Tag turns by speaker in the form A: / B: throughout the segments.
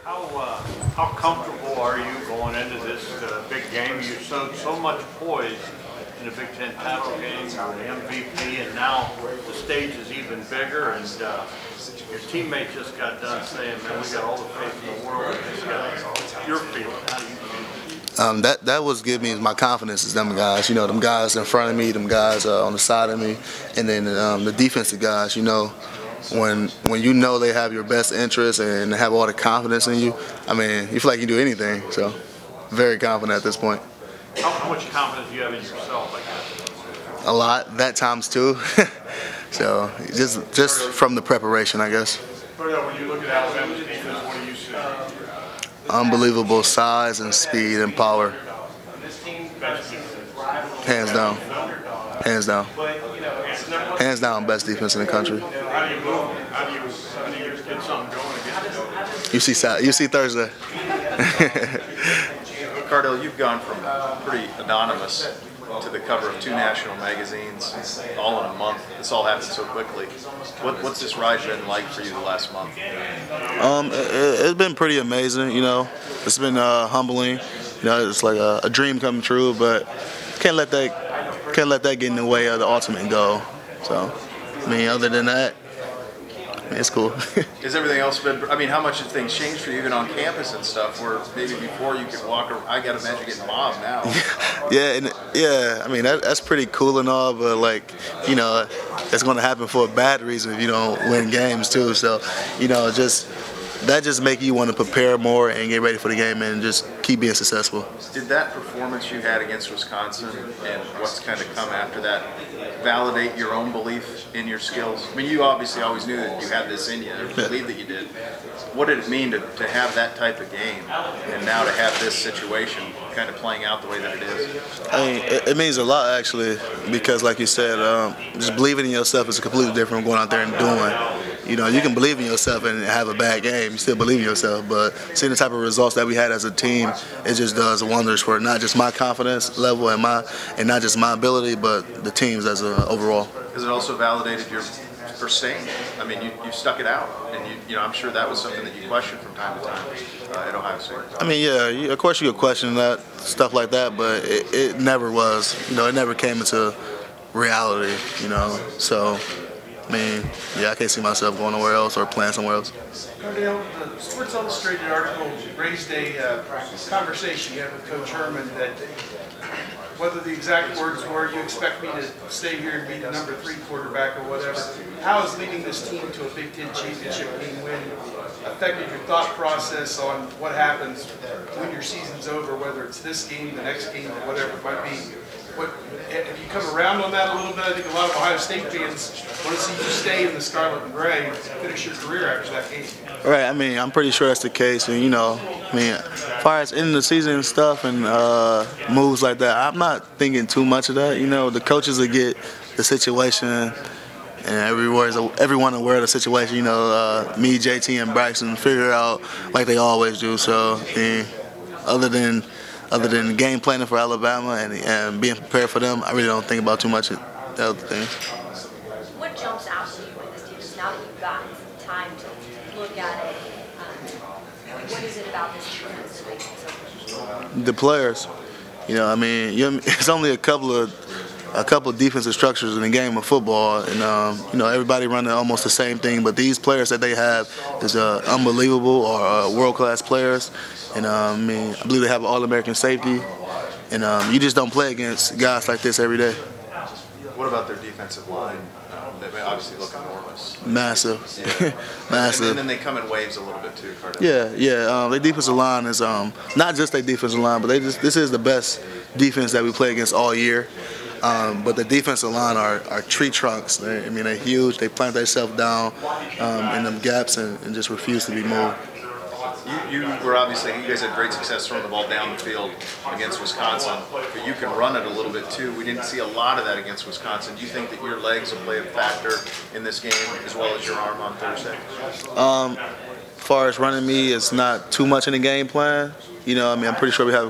A: How comfortable are you going into this big game? You showed so much poise in the Big Ten title game, you're the MVP, and now the stage is even bigger. And your teammates just got done saying, "Man, we got all the faith in the world in this guy." Your feeling? How do you feel?
B: That was giving me my confidence is them guys. You know, them guys in front of me, them guys on the side of me, and then the defensive guys. You know, when you know they have your best interest and they have all the confidence in you, I mean, you feel like you can do anything. So, very confident at this point.
A: How much confidence do you have in yourself, I guess?
B: A lot. That times two. So just from the preparation, I guess.
A: When you look at Alabama's defense, what do you see?
B: Unbelievable size and speed and power. Hands down. Hands down. Hands down, best defense in the country.
A: How do you move? How do you get something going against
B: You see Thursday.
C: Cardale, you've gone from pretty anonymous to the cover of 2 national magazines all in a month. This all happened so quickly. What's this ride been like for you the last month?
B: It's been pretty amazing, you know. It's been humbling. You know, it's like a dream coming true, but can't let that get in the way of the ultimate goal. So, I mean, other than that, it's cool.
C: Is everything else been, I mean, how much have things changed for you even on campus and stuff where maybe before you could walk around, I gotta imagine getting mobbed now.
B: Yeah, I mean, that's pretty cool and all, but like, you know, it's gonna happen for a bad reason if you don't win games too. So, you know, that just make you want to prepare more and get ready for the game and just keep being successful.
C: Did that performance you had against Wisconsin and what's kind of come after that validate your own belief in your skills? I mean, you obviously always knew that you had this in you, or believed that you did. What did it mean to have that type of game and now to have this situation kind of playing out the way that it is?
B: I mean, it means a lot actually, because like you said, just believing in yourself is completely different from going out there and doing. You know, you can believe in yourself and have a bad game. You still believe in yourself, but seeing the type of results that we had as a team, it just does wonders for not just my confidence level and not just my ability, but the team's as a overall.
C: Has it also validated your for staying? I mean, you stuck it out, and you know, I'm sure that was something that you questioned from time to time at Ohio State.
B: I mean, yeah, of course you could question that stuff like that, but it never was. You know, it never came into reality. You know, so. I mean, yeah, I can't see myself going nowhere else or playing somewhere else.
D: Cardale, the Sports Illustrated article raised a conversation you had with Coach Herman that whether the exact words were, you expect me to stay here and be the number 3 quarterback or whatever. How has leading this team to a Big Ten championship game win affected your thought process on what happens when your season's over, whether it's this game, the next game, or whatever it might be? Have you come around on that a little bit? I think a lot of Ohio State fans want to see you stay in the scarlet and gray and finish your career after that game.
B: Right, I mean, I'm pretty sure that's the case. And, you know, I mean, as far as ending the season and stuff and moves like that, I'm not thinking too much of that. You know, the coaches will get the situation and everyone aware of the situation. You know, me, JT, and Braxton figure it out like they always do. So, I mean, other than game planning for Alabama and being prepared for them, I really don't think about too much of the other things.
E: What jumps out to you in this team now that you've gotten some time to look at it? What is it about this defense that makes it so good?
B: The players. You know, I mean, it's only a couple of defensive structures in the game of football, and you know, everybody running almost the same thing. But these players that they have is unbelievable, or world-class players. And I mean, I believe they have an All-American safety, and you just don't play against guys like this every day.
C: What about their defensive line? They obviously look enormous.
B: Massive,
C: yeah.
B: massive.
C: And then they come in waves a little bit too, Cardale.
B: Yeah. Their defensive line is not just their defensive line, but this is the best defense that we play against all year. But the defensive line are tree trunks. They're huge. They plant themselves down in them gaps and just refuse to be moved.
C: You guys had great success throwing the ball down the field against Wisconsin, but you can run it a little bit too. We didn't see a lot of that against Wisconsin. Do you think that your legs will play a factor in this game as well as your arm on Thursday?
B: far as running me, it's not too much in the game plan. You know, I mean, I'm pretty sure we have a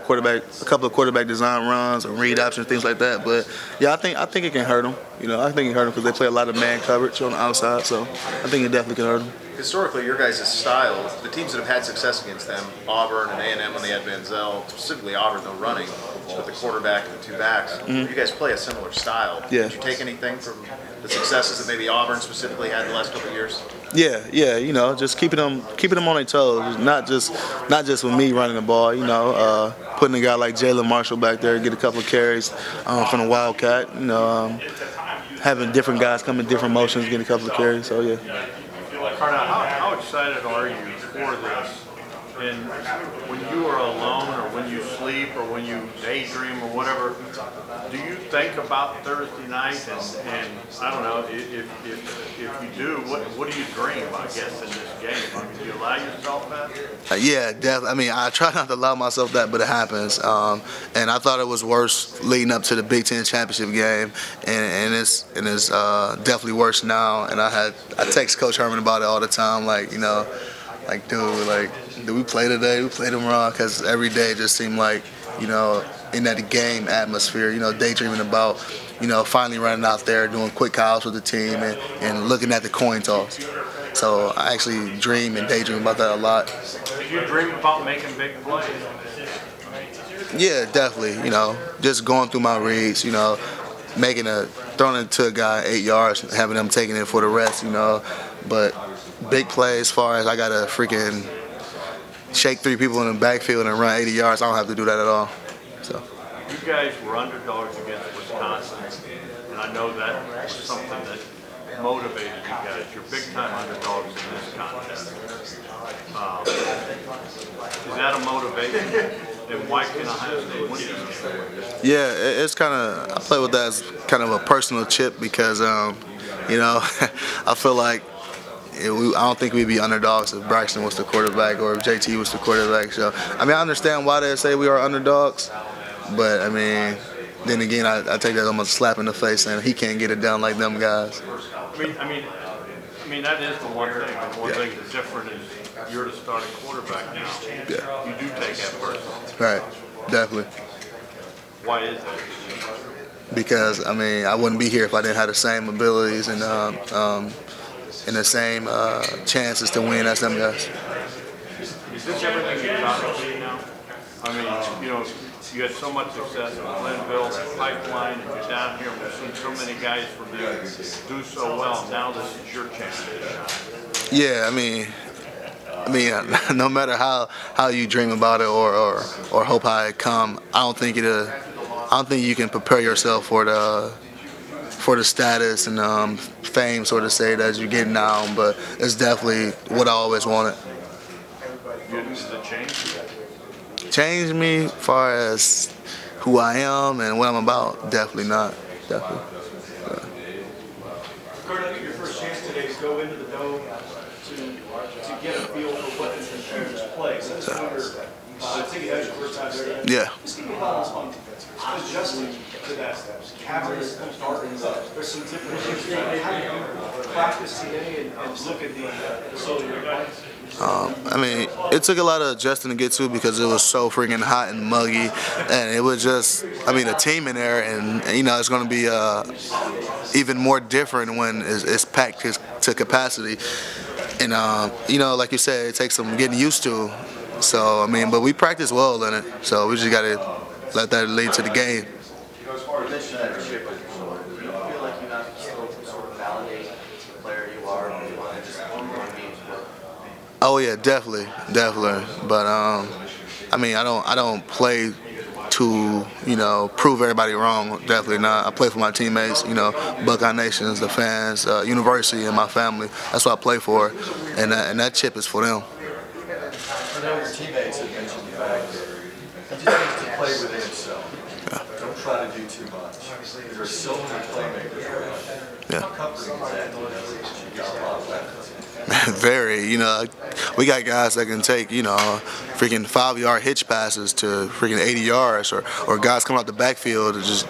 B: couple of quarterback design runs or read options, things like that. But yeah, I think it can hurt them. You know, I think it can hurt them because they play a lot of man coverage on the outside. So I think it definitely can hurt them.
C: Historically, your guys' style, the teams that have had success against them, Auburn and A&M when they had Van Zell, specifically Auburn, though running, with the quarterback and the two backs, you guys play a similar style.
B: Yeah.
C: Did you take anything from the successes that maybe Auburn specifically had the last couple of years?
B: Yeah, you know, just keeping them on their toes. Not just with me running the ball. You know, putting a guy like Jalen Marshall back there, get a couple of carries from the Wildcat. You know, having different guys come in different motions, getting a couple of carries. So yeah.
A: Cardale, how excited are you for this? And when you are alone, or when you sleep, or when you daydream, or whatever, do you think about Thursday night? And I don't know, if you do, what do you dream, I guess, in this game? I mean, do you allow yourself that?
B: Yeah, definitely. I mean, I try not to allow myself that, but it happens. And I thought it was worse leading up to the Big Ten championship game, and it's definitely worse now. And I text Coach Herman about it all the time, like, you know, like, dude, like, did we play today? We played them wrong, because every day just seemed like, you know, in that game atmosphere, you know, daydreaming about, you know, finally running out there, doing quick calls with the team, and looking at the coin toss. So I actually dream and daydream about that a lot.
A: Do you dream about making big plays?
B: Yeah, definitely. You know, just going through my reads, you know, throwing it to a guy 8 yards, having them taking it for the rest, you know. But big plays, as far as I got to freaking shake 3 people in the backfield and run 80 yards, I don't have to do that at all. So.
A: You guys were underdogs against Wisconsin, and I know that was something that motivated you guys. You're big-time underdogs in this contest. Is that a motivation? And why can Ohio State win this game?
B: Yeah, it's kind of, I play with that as kind of a personal chip because, you know, I feel like I don't think we'd be underdogs if Braxton was the quarterback or if JT was the quarterback. So, I mean, I understand why they say we are underdogs, but, I mean, then again, I take that almost a slap in the face saying he can't get it done like them guys.
A: I mean, that is the one thing. The one thing that's different is you're the starting quarterback now.
B: Yeah.
A: You do take that personal.
B: Right, definitely.
A: Why is that?
B: Because, I mean, I wouldn't be here if I didn't have the same abilities and the same chances to win as them guys.
A: Is this everything you thought to be now? I mean, you know, you had so much success in Glenville, Pipeline, and you're down here, and we've seen so many guys from there do so well. Now this is your chance to shine.
B: Yeah, I mean, no matter how you dream about it or hope how it come, I don't think you can prepare yourself for the status and fame, sort of say, that you're getting now. But it's definitely what I always wanted.
A: Does it change?
B: Change me as far as who I am and what I'm about? Definitely not. Definitely.
F: Cardale, your first chance today to go into the dome to get a feel for what this computers play. So I wonder, I think you had your first time there.
B: Yeah.
F: Just give me thoughts on adjusting to that. Having there's some different things. How do you practice today and look at the facility?
B: I mean, it took a lot of adjusting to get to because it was so freaking hot and muggy, and it was just, I mean, a team in there, and you know, it's going to be even more different when it's packed to capacity. And, you know, like you said, it takes some getting used to. So, I mean, but we practice well in it, so we just got to let that lead to the game.
G: As far as that chip is concerned, do you feel like you have to sort of validate the player you are and just ongoing games work?
B: Oh yeah, definitely. But I mean, I don't play to, you know, prove everybody wrong. Definitely not. I play for my teammates, you know, Buckeye Nations, the fans, university, and my family. That's what I play for, and that chip is for them.
H: I know your teammates have mentioned the fact that he just needs to play within himself. Yeah. Don't try to do too much. There's so many playmakers around.
B: Yeah.
H: How comforting is that to know that you got a lot of weapons?
B: Very, you know, we got guys that can take, you know, freaking 5-yard hitch passes to freaking 80 yards, or guys come out the backfield to just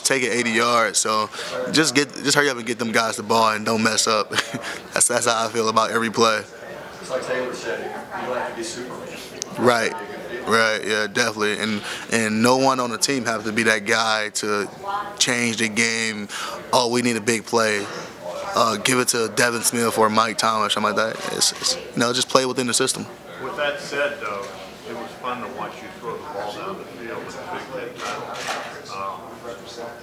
B: take it 80 yards. So just hurry up and get them guys the ball and don't mess up. That's how I feel about every play.
H: It's like Taylor said, you don't have to be Superman.
B: Right. Right, yeah, definitely, and no one on the team has to be that guy to change the game. Oh, we need a big play. Give it to Devin Smith or Mike Thomas or something like that. It's just play within the system.
A: With that said, though, it was fun to watch you throw the ball down the field with a big hit battle.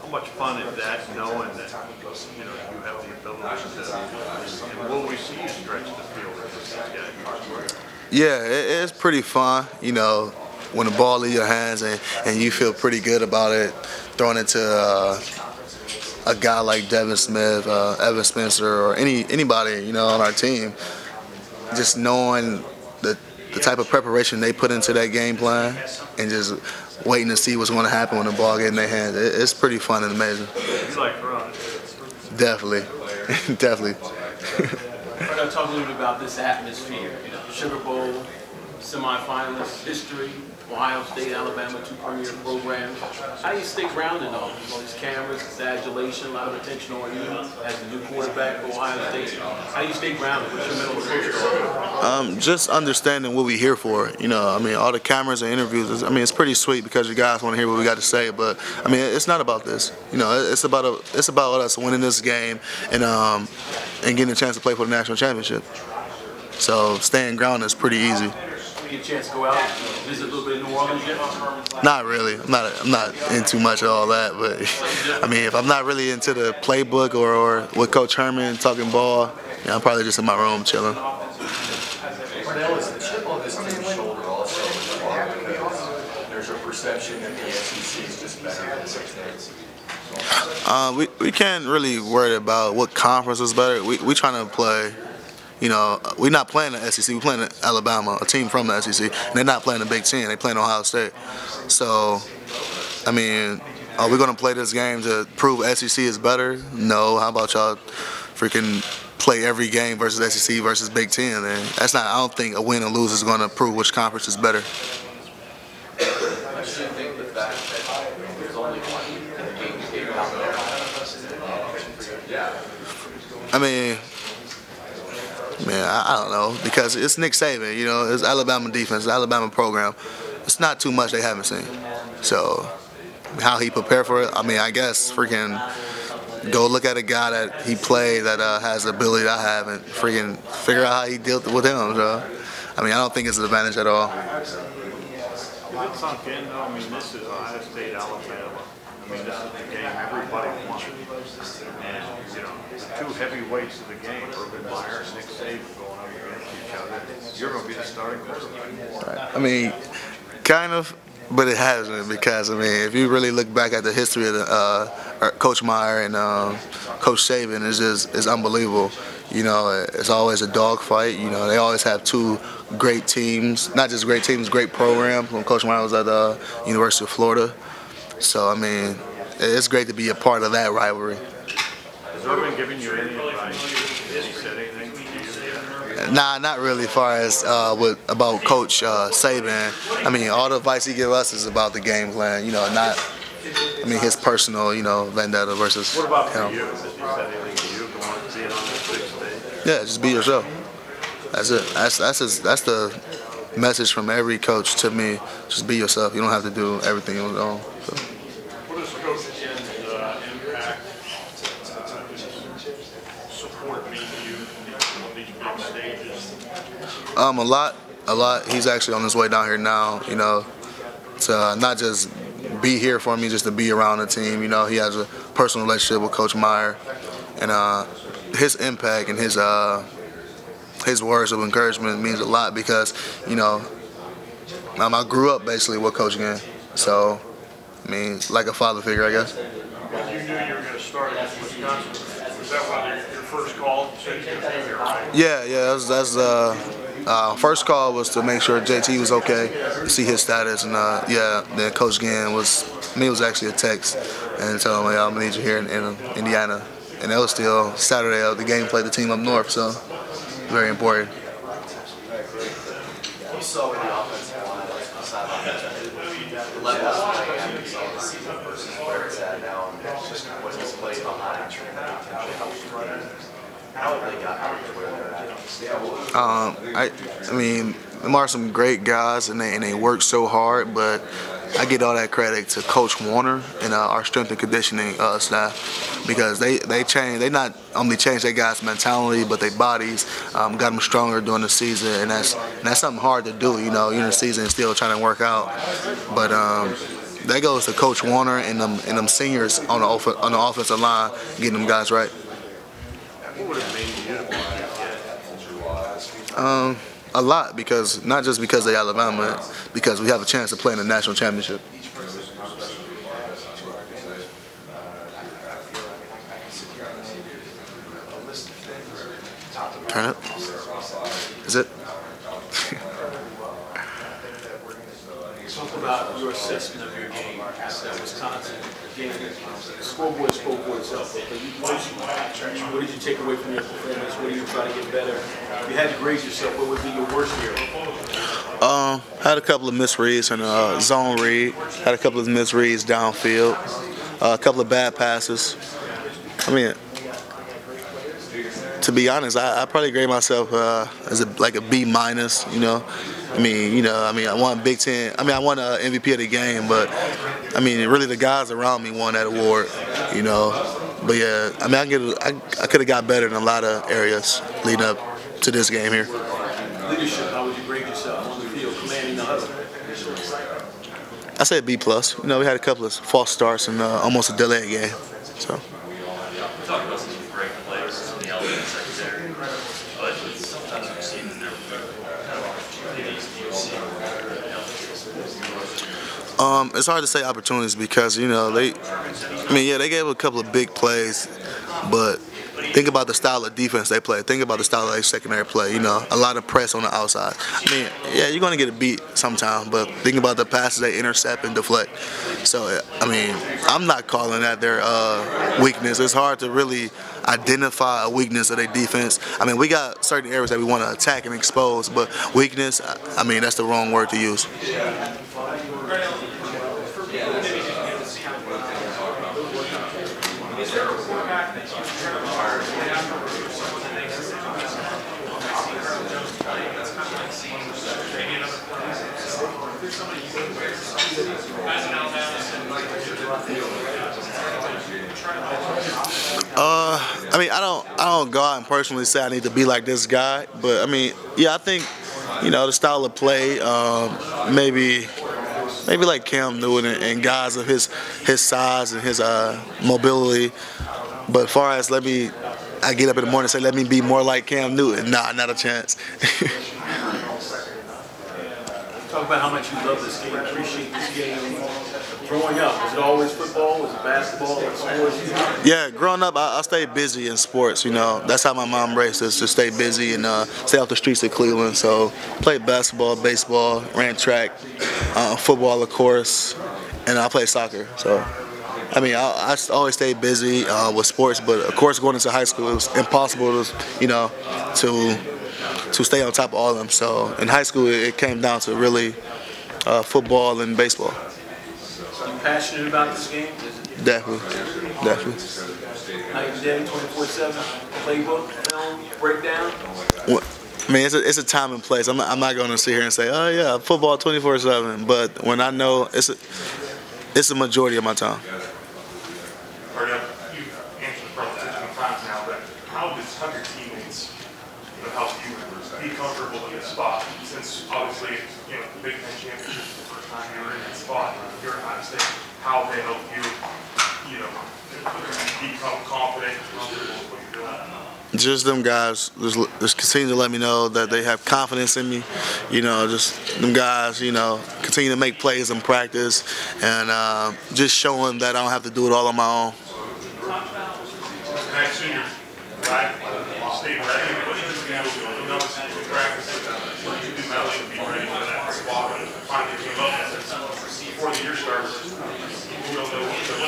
A: How much fun is that, knowing that you have the ability to, and will we see you stretch the field with this guy?
B: Yeah, it's pretty fun, when the ball in your hands and you feel pretty good about it, throwing it to a guy like Devin Smith, Evan Spencer, or anybody, on our team. Just knowing the type of preparation they put into that game plan and just waiting to see what's going to happen when the ball gets in their hands. It's pretty fun and amazing.
A: You like running?
B: Definitely. Definitely.
I: We're going to talk a little bit about this atmosphere. Sugar Bowl, semifinalists, history, Ohio State, Alabama, 2 premier programs. How do you stay grounded on all these cameras, this adulation, a lot of attention on you as the new quarterback for Ohio State? How do you stay grounded? What's your mental approach?
B: Just understanding what we're here for. All the cameras and interviews, it's pretty sweet because you guys want to hear what we got to say, but, it's not about this. It's about us winning this game and getting a chance to play for the national championship. So staying grounded is pretty easy.
I: Get a chance to go out, visit a little bit of New Orleans yet?
B: Not really. I'm not into much of all that, but if I'm not really into the playbook or with Coach Herman talking ball, I'm probably just in my room chilling.
H: Cardale, is the chip on this team's shoulder also because there's a perception that the SEC is just better than the Big Ten?
B: We can't really worry about what conference is better. We trying to play. We're not playing the SEC. We're playing Alabama, a team from the SEC, and they're not playing the Big Ten. They're playing Ohio State. So, are we going to play this game to prove SEC is better? No. How about y'all freaking play every game versus SEC versus Big Ten? And that's not. I don't think a win or lose is going to prove which conference is better.
G: I should think the fact that there's only one game out there.
B: I don't know, because it's Nick Saban, it's Alabama defense, it's Alabama program. It's not too much they haven't seen. So, how he prepared for it, I guess freaking go look at a guy that he played that has the ability I have and freaking figure out how he dealt with him. So, I don't think it's an advantage at all.
A: Is it sunk in, though? This is Ohio State, Alabama. This is the game everybody wants. And, the 2 heavyweights of the game, Urban Meyer and Nick Saban going up against each other. You're going to be the starting quarterback.
B: Right. Kind of, but it hasn't, because, if you really look back at the history of Coach Meyer and Coach Saban, it's unbelievable. It's always a dogfight. They always have 2 great teams, not just great teams, great programs. When Coach Meyer was at the University of Florida. So, it's great to be a part of that rivalry.
A: Has Urban given you any advice? Has he said anything to you?
B: Nah, not really. As far as about Coach Saban, all the advice he gives us is about the game plan. Not, his personal, vendetta versus
A: What about for
B: him.
A: you? Has he said anything to you going to be on this big stage?
B: Yeah, just be yourself. That's it. That's the message from every coach to me. Just be yourself. You don't have to do everything on your own. So.
A: What does Coach Chen's impact support mean to you on these big stages?
B: A lot. He's actually on his way down here now, to not just be here for me, just to be around the team. He has a personal relationship with Coach Meyer, and his impact and his words of encouragement means a lot because, I grew up basically with Coach Gen. So, like a father figure, I guess.
A: When you knew you were going to start against Wisconsin, was that one of your first call? You said you were going to be here, right?
B: Yeah. That's first call was to make sure JT was okay, see his status, and then Coach Gen was actually a text and tell him, I'm gonna need you here in Indiana, and that was still Saturday of the game. Played the team up north, so very important.
G: You saw with the offensive line, the levels of playing after the season versus where it's at now, and just what he's played behind. How have they gotten to where they're at?
B: I mean, them are some great guys, and they work so hard, but I get all that credit to Coach Warner and our strength and conditioning staff, because they not only changed their guys' mentality, but their bodies, got them stronger during the season, and that's something hard to do. You know, you're in the season and still trying to work out, but that goes to Coach Warner and them seniors on the offensive line, getting them guys right.
A: What would have made you to
B: A lot, because not just because they're Alabama, because we have a chance to play in the national championship. Turn up. Is it?
I: Talk about your assessment of your game at Wisconsin game. The scoreboard spoke for itself. But you personally, what did you take away from your performance? What do you try to get better? If you had to grade yourself, what would be your worst year?
B: Had a couple of misreads and zone read. Had a couple of misreads downfield. A couple of bad passes. I mean, to be honest, I probably grade myself as like a B minus. You know, I won Big Ten. I won MVP of the game, but I mean, really the guys around me won that award. You know, but yeah, I mean, I could have got better in a lot of areas leading up to this game here.
I: Leadership, how would you grade yourself on the field, commanding the huddle?
B: I said B plus. You know, we had a couple of false starts and almost a delayed game. So.
J: Talk about some great players in the element secondary, but sometimes we've seen them kind of opportunities. Do you see
B: it's hard to say opportunities because, you know, they gave a couple of big plays, but think about the style of defense they play. Think about the style of their secondary play. You know, a lot of press on the outside. I mean, yeah, you're going to get a beat sometime, but think about the passes they intercept and deflect. So, I mean, I'm not calling that their weakness. It's hard to really identify a weakness of their defense. I mean, we got certain areas that we want to attack and expose, but weakness, I mean, that's the wrong word to use. I mean, I don't go out and personally say I need to be like this guy, but I mean, yeah, I think, you know, the style of play, maybe like Cam Newton and guys of his size and his mobility. But as far as I get up in the morning and say, let me be more like Cam Newton, nah, not a chance.
I: Talk about how much you love this game, appreciate this game. Growing up, was it always football? Was it basketball? Sports?
B: Yeah, growing up, I stayed busy in sports. You know, that's how my mom raised us, to stay busy and stay off the streets of Cleveland. So, played basketball, baseball, ran track, football, of course, and I played soccer. So, I mean, I always stayed busy with sports, but of course, going into high school, it was impossible to, you know, to stay on top of all of them. So, in high school, it came down to really football and baseball.
I: Are you passionate about this game?
B: Definitely.
I: Night and day, 24/7, playbook, film, breakdown?
B: Well, I mean, it's a time and place. I'm not going to sit here and say, oh yeah, football 24/7. But when I know, it's a majority of my time.
K: Cardale, you've answered the question many times now, but how have your teammates help you be comfortable in this spot? Since obviously, you know, the Big Ten Championship is the first time you were in that spot, you're in Ohio State. How they help you, you know, become confident and comfortable with what you're doing?
B: Just them guys, just continue to let me know that they have confidence in me. You know, just them guys, you know, continue to make plays in practice and just showing that I don't have to do it all on my own.
K: Next senior, right? Stay ready. What do you do? You know, it's practice. What do you do mentally to be ready for that spot when finally came up? Before the year starts, you don't know what to do.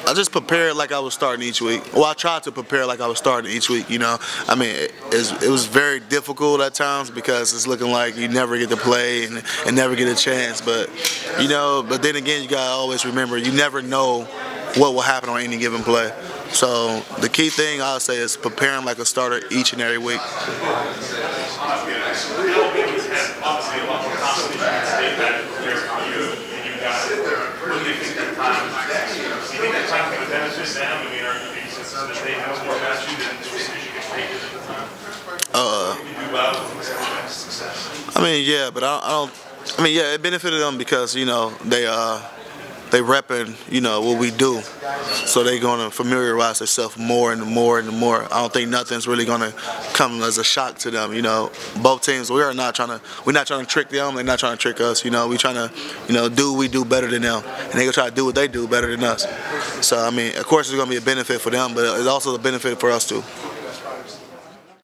B: I just prepared like I was starting each week. Well, I tried to prepare like I was starting each week, you know. I mean, it was very difficult at times because it's looking like you never get to play and never get a chance. But, you know, but then again, you got to always remember you never know what will happen on any given play. So the key thing I would say is prepare them like a starter each and every week. I mean, yeah, but I don't. I mean, yeah, it benefited them because they repping what we do, so they're gonna familiarize themselves more and more and more. I don't think nothing's really gonna come as a shock to them. Both teams, we're not trying to trick them. They're not trying to trick us. We're trying to do what we do better than them, and they gonna try to do what they do better than us. So I mean, of course, it's gonna be a benefit for them, but it's also a benefit for us too.